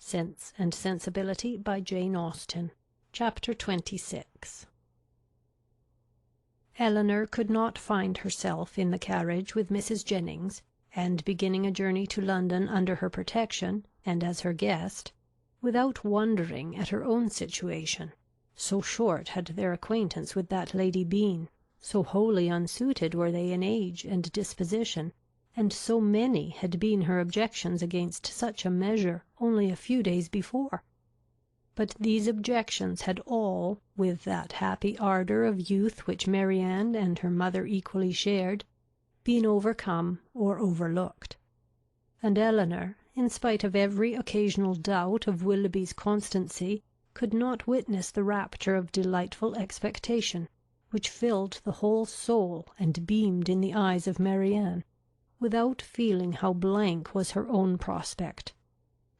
Sense and Sensibility by Jane Austen. Chapter 26. Elinor could not find herself in the carriage with Mrs. Jennings, and beginning a journey to London under her protection, and as her guest, without wondering at her own situation. So short had their acquaintance with that lady been, so wholly unsuited were they in age and disposition, and so many had been her objections against such a measure only a few days before. But these objections had all, with that happy ardour of youth which Marianne and her mother equally shared, been overcome or overlooked. And Elinor, in spite of every occasional doubt of Willoughby's constancy, could not witness the rapture of delightful expectation, which filled the whole soul and beamed in the eyes of Marianne, without feeling how blank was her own prospect,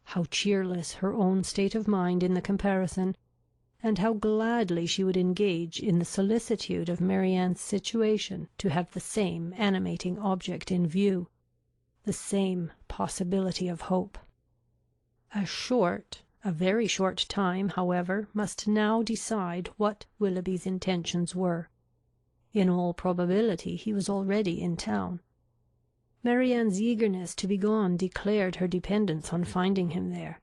how cheerless her own state of mind in the comparison, and how gladly she would engage in the solicitude of Marianne's situation to have the same animating object in view, the same possibility of hope. A very short time, however, must now decide what Willoughby's intentions were. In all probability he was already in town. Marianne's eagerness to be gone declared her dependence on finding him there,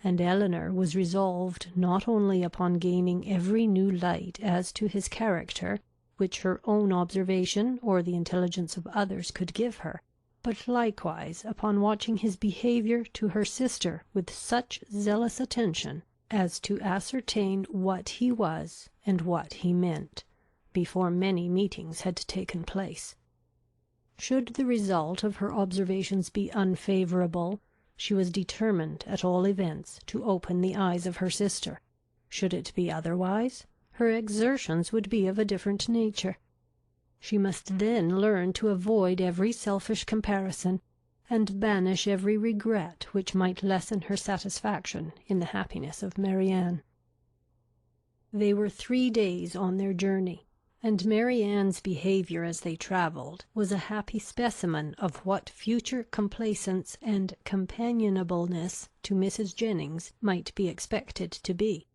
and Elinor was resolved not only upon gaining every new light as to his character which her own observation or the intelligence of others could give her, but likewise upon watching his behaviour to her sister with such zealous attention as to ascertain what he was and what he meant, before many meetings had taken place. Should the result of her observations be unfavourable, she was determined, at all events, to open the eyes of her sister. Should it be otherwise, her exertions would be of a different nature. She must then learn to avoid every selfish comparison, and banish every regret which might lessen her satisfaction in the happiness of Marianne. They were 3 days on their journey, and Marianne's behaviour as they travelled was a happy specimen of what future complaisance and companionableness to Mrs. Jennings might be expected to be.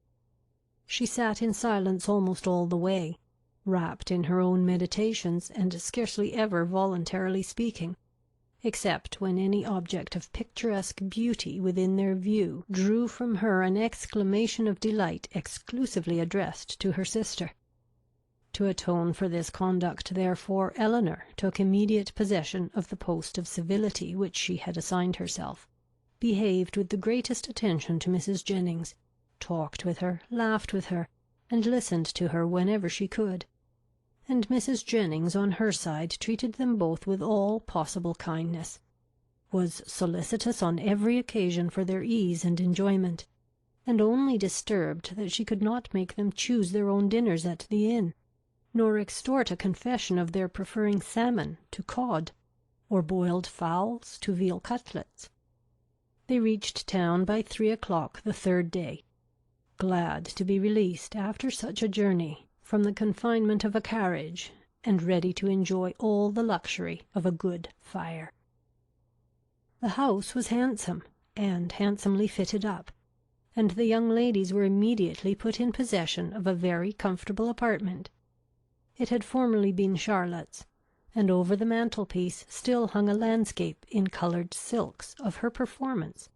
She sat in silence almost all the way, wrapped in her own meditations, and scarcely ever voluntarily speaking, except when any object of picturesque beauty within their view drew from her an exclamation of delight exclusively addressed to her sister. To atone for this conduct, therefore, Elinor took immediate possession of the post of civility which she had assigned herself, behaved with the greatest attention to Mrs. Jennings, talked with her, laughed with her, and listened to her whenever she could. And Mrs. Jennings on her side treated them both with all possible kindness, was solicitous on every occasion for their ease and enjoyment, and only disturbed that she could not make them choose their own dinners at the inn, nor extort a confession of their preferring salmon to cod, or boiled fowls to veal cutlets. They reached town by 3 o'clock the 3rd day, glad to be released after such a journey from the confinement of a carriage, and ready to enjoy all the luxury of a good fire. The house was handsome, and handsomely fitted up, and the young ladies were immediately put in possession of a very comfortable apartment. It had formerly been Charlotte's, and over the mantelpiece still hung a landscape in coloured silks of her performance,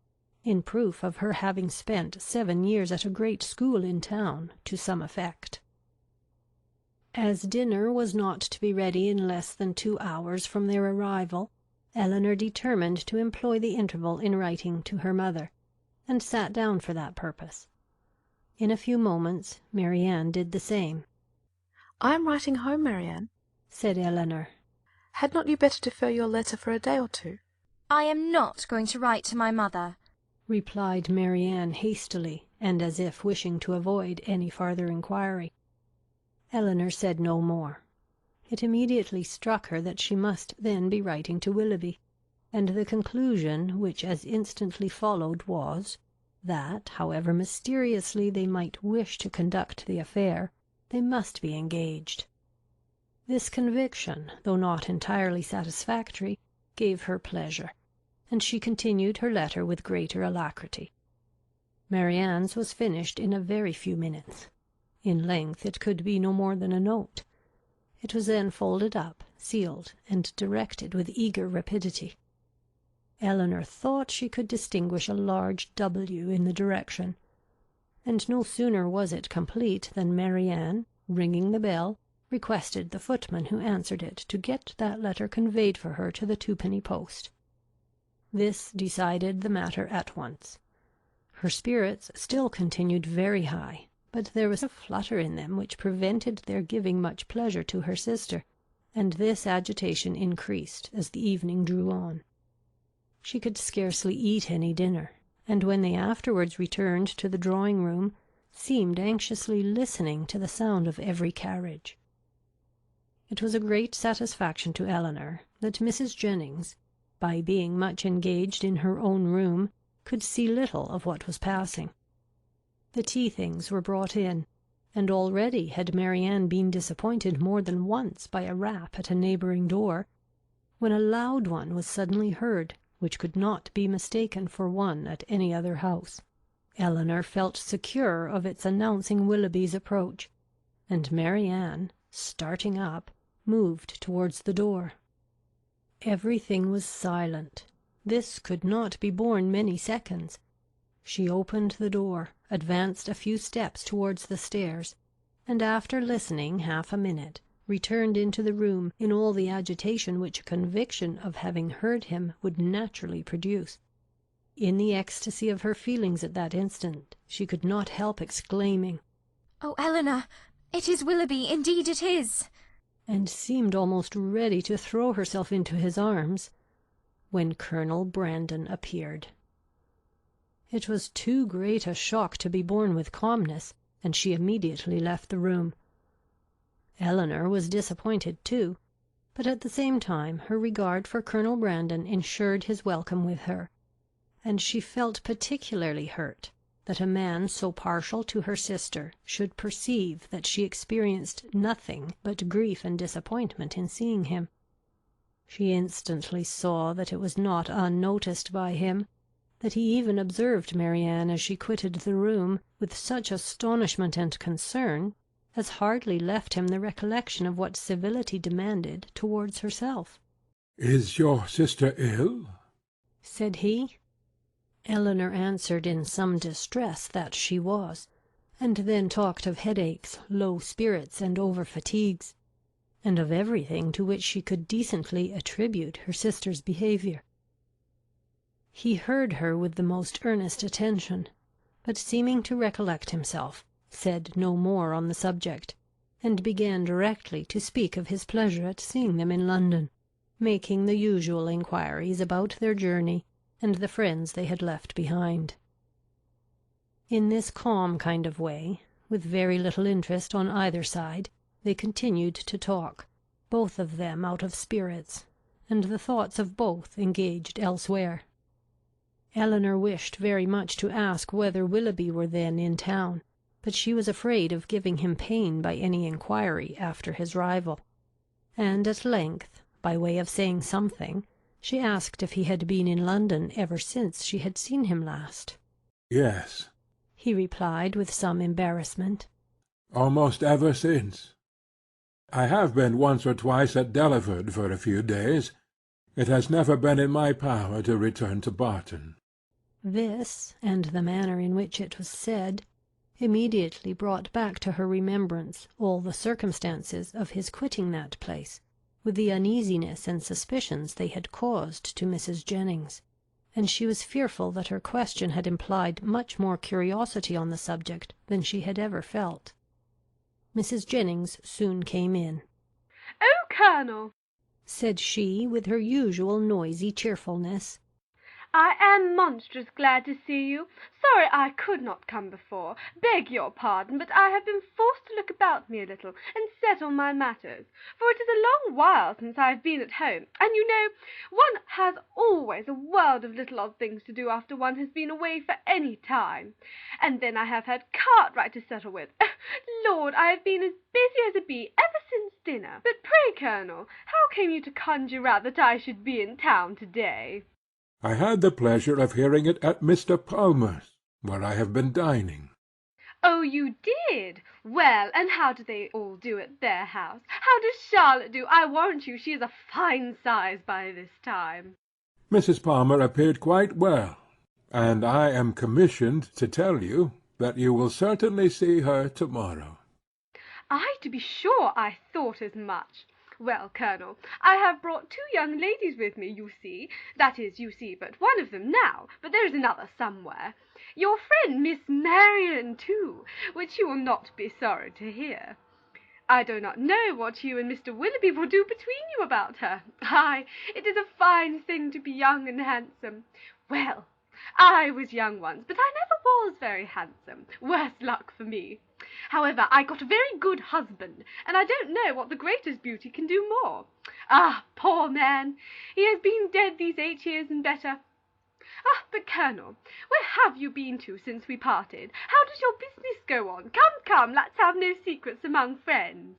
in proof of her having spent 7 years at a great school in town to some effect. As dinner was not to be ready in less than 2 hours from their arrival, Elinor determined to employ the interval in writing to her mother, and sat down for that purpose. In a few moments Marianne did the same. "I am writing home, Marianne," said Elinor. "Had not you better defer your letter for a day or two?" "I am not going to write to my mother," replied Marianne hastily, and as if wishing to avoid any farther inquiry. Elinor said no more. It immediately struck her that she must then be writing to Willoughby, and the conclusion which as instantly followed was, that, however mysteriously they might wish to conduct the affair, they must be engaged. This conviction, though not entirely satisfactory, gave her pleasure, and she continued her letter with greater alacrity. Marianne's was finished in a very few minutes. In length it could be no more than a note. It was then folded up, sealed, and directed with eager rapidity. Elinor thought she could distinguish a large W in the direction, and no sooner was it complete than Marianne, ringing the bell, requested the footman who answered it to get that letter conveyed for her to the twopenny post. This decided the matter at once. Her spirits still continued very high, but there was a flutter in them which prevented their giving much pleasure to her sister, and this agitation increased as the evening drew on. She could scarcely eat any dinner, and when they afterwards returned to the drawing-room, seemed anxiously listening to the sound of every carriage. It was a great satisfaction to Elinor that Mrs. Jennings, by being much engaged in her own room, could see little of what was passing. The tea-things were brought in, and already had Marianne been disappointed more than once by a rap at a neighbouring door, when a loud one was suddenly heard, which could not be mistaken for one at any other house. Elinor felt secure of its announcing Willoughby's approach, and Marianne, starting up, moved towards the door. Everything was silent. This could not be borne many seconds. She opened the door, advanced a few steps towards the stairs, and after listening half a minute, returned into the room in all the agitation which a conviction of having heard him would naturally produce. In the ecstasy of her feelings at that instant, she could not help exclaiming, "Oh, Elinor, it is Willoughby, indeed it is!" and seemed almost ready to throw herself into his arms, when Colonel Brandon appeared. It was too great a shock to be borne with calmness, and she immediately left the room. Elinor was disappointed too, but at the same time her regard for Colonel Brandon ensured his welcome with her, and she felt particularly hurt that a man so partial to her sister should perceive that she experienced nothing but grief and disappointment in seeing him. She instantly saw that it was not unnoticed by him, that he even observed Marianne as she quitted the room with such astonishment and concern as hardly left him the recollection of what civility demanded towards herself. "Is your sister ill?" said he. Elinor answered in some distress that she was, and then talked of headaches, low spirits, and over-fatigues, and of everything to which she could decently attribute her sister's behaviour. He heard her with the most earnest attention, but seeming to recollect himself, said no more on the subject, and began directly to speak of his pleasure at seeing them in London, making the usual inquiries about their journey and the friends they had left behind. In this calm kind of way, with very little interest on either side, they continued to talk, both of them out of spirits, and the thoughts of both engaged elsewhere. Elinor wished very much to ask whether Willoughby were then in town, but she was afraid of giving him pain by any inquiry after his rival, and at length, by way of saying something, she asked if he had been in London ever since she had seen him last. "Yes," he replied with some embarrassment. "almost ever since. I have been once or twice at Delaford for a few days. It has never been in my power to return to Barton." This, and the manner in which it was said, immediately brought back to her remembrance all the circumstances of his quitting that place, with the uneasiness and suspicions they had caused to Mrs. Jennings, and she was fearful that her question had implied much more curiosity on the subject than she had ever felt. Mrs. Jennings soon came in. "Oh, Colonel," said she, with her usual noisy cheerfulness, "I am monstrous glad to see you. Sorry I could not come before. Beg your pardon, but I have been forced to look about me a little and settle my matters, for it is a long while since I have been at home, and you know one has always a world of little odd things to do after one has been away for any time. And then I have had Cartwright to settle with. Lord, I have been as busy as a bee ever since dinner. But pray, Colonel, how came you to conjure out that I should be in town to-day?" "I had the pleasure of hearing it at Mr. Palmer's," where I have been dining." "Oh, you did? Well, and how do they all do at their house? How does Charlotte do? I warrant you she is a fine size by this time." "Mrs. Palmer appeared quite well, and I am commissioned to tell you that you will certainly see her to-morrow." "Ay, to be sure, I thought as much. Well, Colonel, I have brought 2 young ladies with me, you see. That is, you see but one of them now, but there is another somewhere. Your friend Miss Marian, too, which you will not be sorry to hear. I do not know what you and Mr. Willoughby will do between you about her. Ay, it is a fine thing to be young and handsome. Well, I was young once, but I never was very handsome. Worse luck for me. However, I got a very good husband, and I don't know what the greatest beauty can do more. Ah, poor man! He has been dead these 8 years and better. Ah, but, Colonel, where have you been to since we parted? How does your business go on? Come, come, let's have no secrets among friends."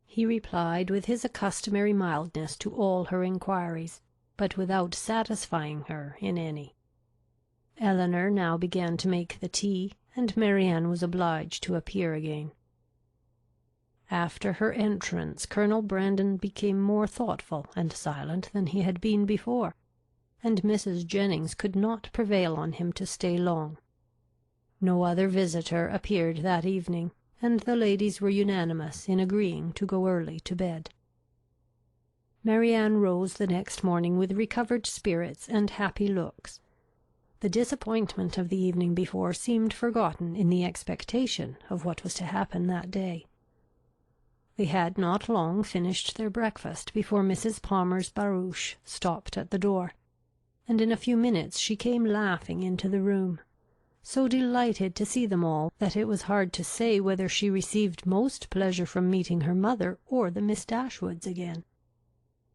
He replied with his customary mildness to all her inquiries, but without satisfying her in any. Elinor now began to make the tea, and Marianne was obliged to appear again. After her entrance, Colonel Brandon became more thoughtful and silent than he had been before, and Mrs. Jennings could not prevail on him to stay long. No other visitor appeared that evening, and the ladies were unanimous in agreeing to go early to bed. Marianne rose the next morning with recovered spirits and happy looks. The disappointment of the evening before seemed forgotten in the expectation of what was to happen that day. They had not long finished their breakfast before Mrs. Palmer's barouche stopped at the door, and in a few minutes she came laughing into the room, so delighted to see them all that it was hard to say whether she received most pleasure from meeting her mother or the Miss Dashwoods again.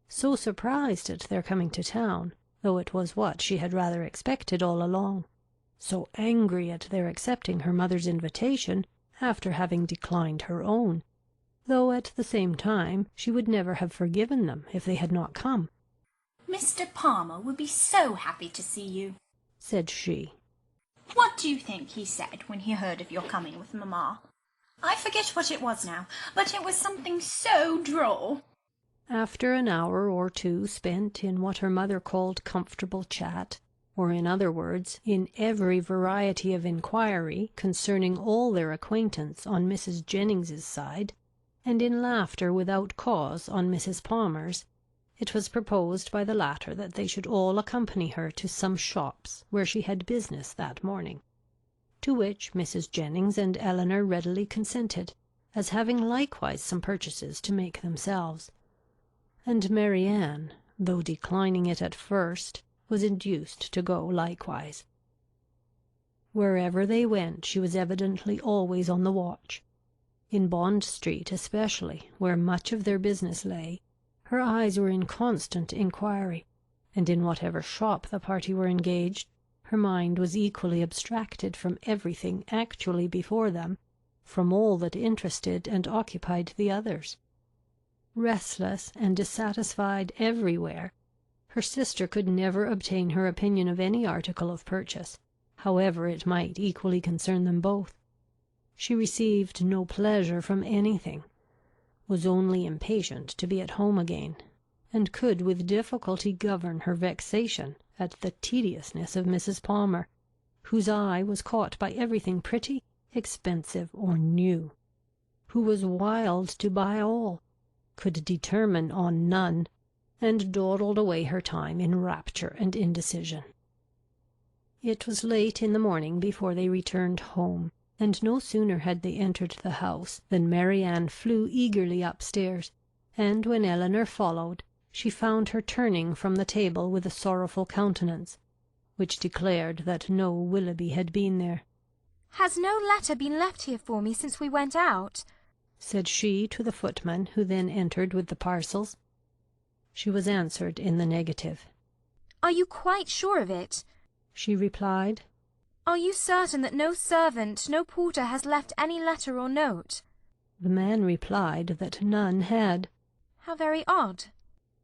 So surprised at their coming to town, though it was what she had rather expected all along, so angry at their accepting her mother's invitation after having declined her own, though at the same time she would never have forgiven them if they had not come. "Mr. Palmer would be so happy to see you," said she. "What do you think he said when he heard of your coming with mamma? I forget what it was now, but it was something so droll." After an hour or two spent in what her mother called comfortable chat, or in other words, in every variety of inquiry concerning all their acquaintance on Mrs. Jennings's side, and in laughter without cause on Mrs. Palmer's, it was proposed by the latter that they should all accompany her to some shops where she had business that morning, to which Mrs. Jennings and Elinor readily consented, as having likewise some purchases to make themselves, and Marianne, though declining it at first, was induced to go likewise. Wherever they went she was evidently always on the watch. In Bond Street especially, where much of their business lay, her eyes were in constant inquiry, and in whatever shop the party were engaged, her mind was equally abstracted from everything actually before them, from all that interested and occupied the others. Restless and dissatisfied everywhere, her sister could never obtain her opinion of any article of purchase, however it might equally concern them both. She received no pleasure from anything, was only impatient to be at home again, and could with difficulty govern her vexation at the tediousness of Mrs. Palmer, whose eye was caught by everything pretty, expensive, or new, who was wild to buy all, could determine on none, and dawdled away her time in rapture and indecision. It was late in the morning before they returned home, and no sooner had they entered the house than Marianne flew eagerly upstairs, and when Elinor followed, she found her turning from the table with a sorrowful countenance, which declared that no Willoughby had been there. "Has no letter been left here for me since we went out?" said she to the footman, who then entered with the parcels. She was answered in the negative. "Are you quite sure of it?" she replied. "Are you certain that no servant, no porter has left any letter or note?" The man replied that none had. "How very odd,"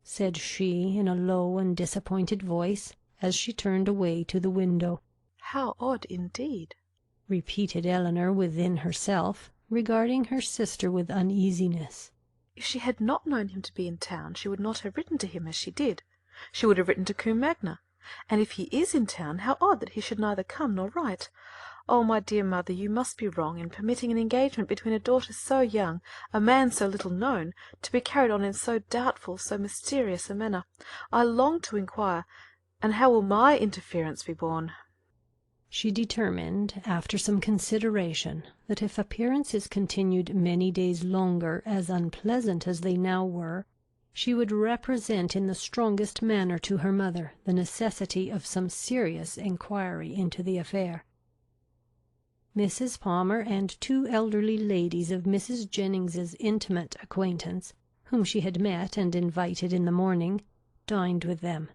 said she in a low and disappointed voice, as she turned away to the window. How odd indeed! repeated Elinor within herself, regarding her sister with uneasiness. If she had not known him to be in town, she would not have written to him as she did. She would have written to Combe Magna. And if he is in town, how odd that he should neither come nor write. Oh, my dear mother, you must be wrong in permitting an engagement between a daughter so young, a man so little known, to be carried on in so doubtful, so mysterious a manner. I long to inquire, and how will my interference be borne? She determined, after some consideration, that if appearances continued many days longer as unpleasant as they now were, she would represent in the strongest manner to her mother the necessity of some serious inquiry into the affair. Mrs. Palmer and two elderly ladies of Mrs. Jennings's intimate acquaintance, whom she had met and invited in the morning, dined with them.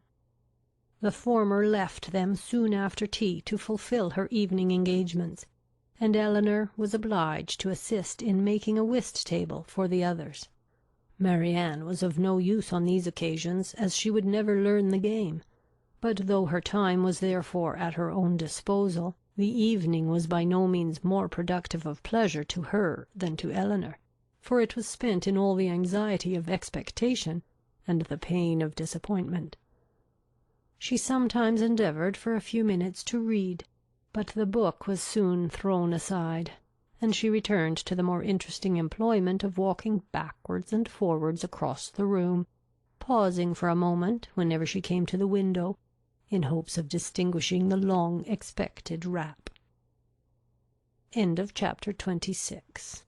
The former left them soon after tea to fulfil her evening engagements, and Elinor was obliged to assist in making a whist table for the others. Marianne was of no use on these occasions, as she would never learn the game, but though her time was therefore at her own disposal, the evening was by no means more productive of pleasure to her than to Elinor, for it was spent in all the anxiety of expectation and the pain of disappointment. She sometimes endeavoured for a few minutes to read, but the book was soon thrown aside, and she returned to the more interesting employment of walking backwards and forwards across the room, pausing for a moment whenever she came to the window, in hopes of distinguishing the long-expected rap. Chapter 26.